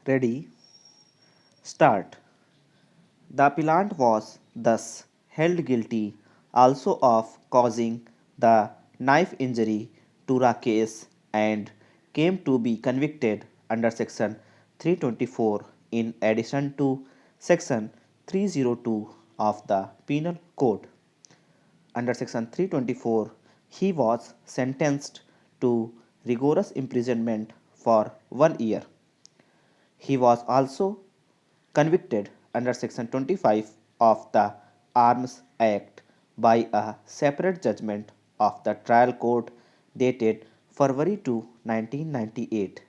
Ready? Start. The appellant was thus held guilty also of causing the knife injury to Rakesh and came to be convicted under section 324 in addition to section 302 of the Penal Code. Under section 324, he was sentenced to rigorous imprisonment for 1 year. He was also convicted under section 25 of the Arms Act by a separate judgment of the trial court dated February 2, 1998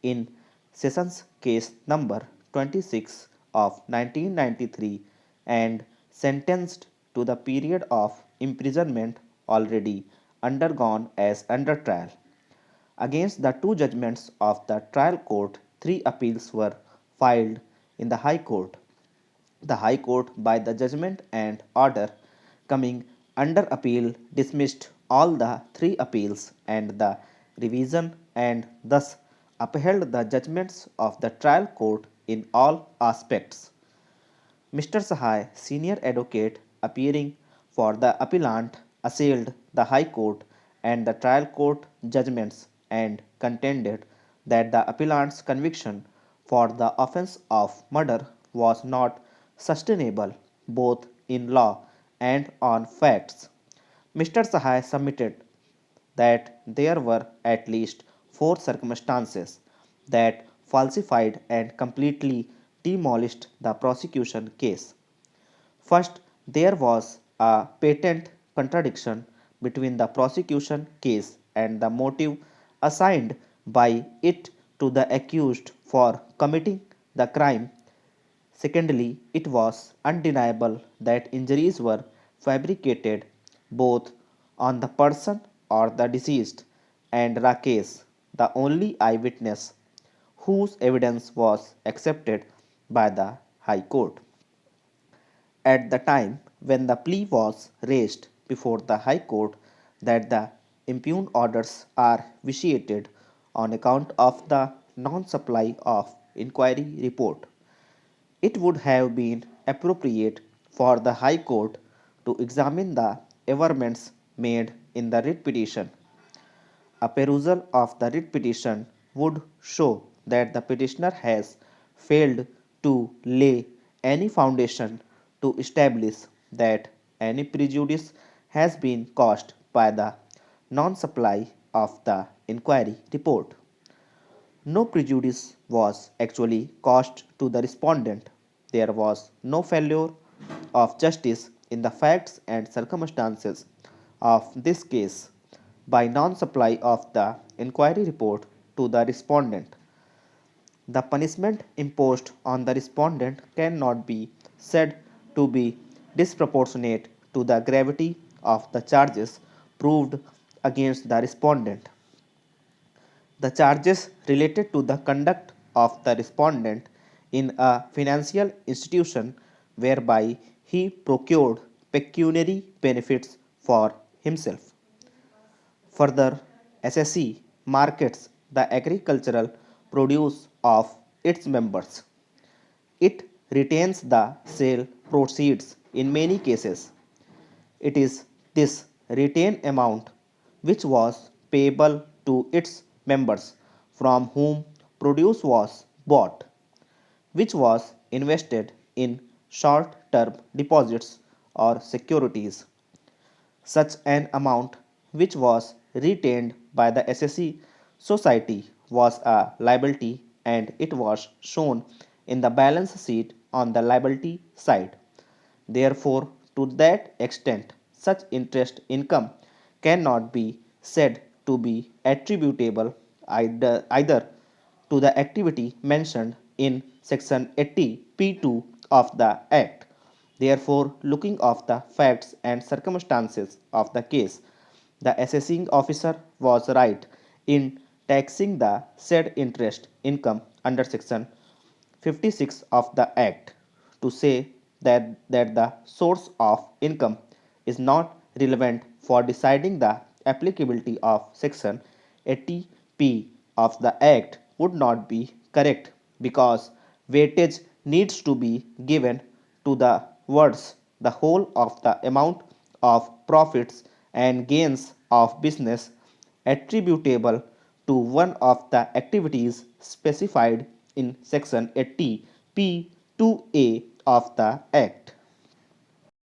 in Sessions Case number 26 of 1993 and sentenced to the period of imprisonment already undergone as under trial. Against the two judgments of the trial court, three appeals were filed in the High Court. The High Court, by the judgment and order coming under appeal, dismissed all the three appeals and the revision and thus upheld the judgments of the trial court in all aspects. Mr. Sahai, senior advocate appearing for the appellant, assailed the High Court and the trial court judgments and contended that the appellant's conviction for the offense of murder was not sustainable both in law and on facts. Mr. Sahai submitted that there were at least four circumstances that falsified and completely demolished the prosecution case. First, there was a patent contradiction between the prosecution case and the motive assigned by it to the accused for committing the crime. Secondly, it was undeniable that injuries were fabricated both on the person or the deceased and Rakesh, the only eyewitness whose evidence was accepted by the High Court. At the time when the plea was raised before the High Court that the impugned orders are vitiated on account of the non supply of inquiry report, it would have been appropriate for the High Court to examine the averments made in the writ petition. A perusal of the writ petition would show that the petitioner has failed to lay any foundation to establish that any prejudice has been caused by the non supply of the inquiry report. No prejudice was actually caused to the respondent. There was no failure of justice in the facts and circumstances of this case by non supply of the inquiry report to the respondent. The punishment imposed on the respondent cannot be said to be disproportionate to the gravity of the charges proved against the respondent. The charges related to the conduct of the respondent in a financial institution whereby he procured pecuniary benefits for himself. Further, SSE markets the agricultural produce of its members. It retains the sale proceeds in many cases. It is this retained amount which was payable to its members from whom produce was bought, which was invested in short term deposits or securities. Such an amount which was retained by the SSE society was a liability and it was shown in the balance sheet on the liability side. Therefore, to that extent, such interest income cannot be said to be attributable either to the activity mentioned in section 80 P2 of the Act. Therefore, looking of the facts and circumstances of the case, the assessing officer was right in taxing the said interest income under section 56 of the Act to say that the source of income is not relevant for deciding the applicability of section 80p of the Act would not be correct because weightage needs to be given to the words the whole of the amount of profits and gains of business attributable to one of the activities specified in section 80 p 2a of the act.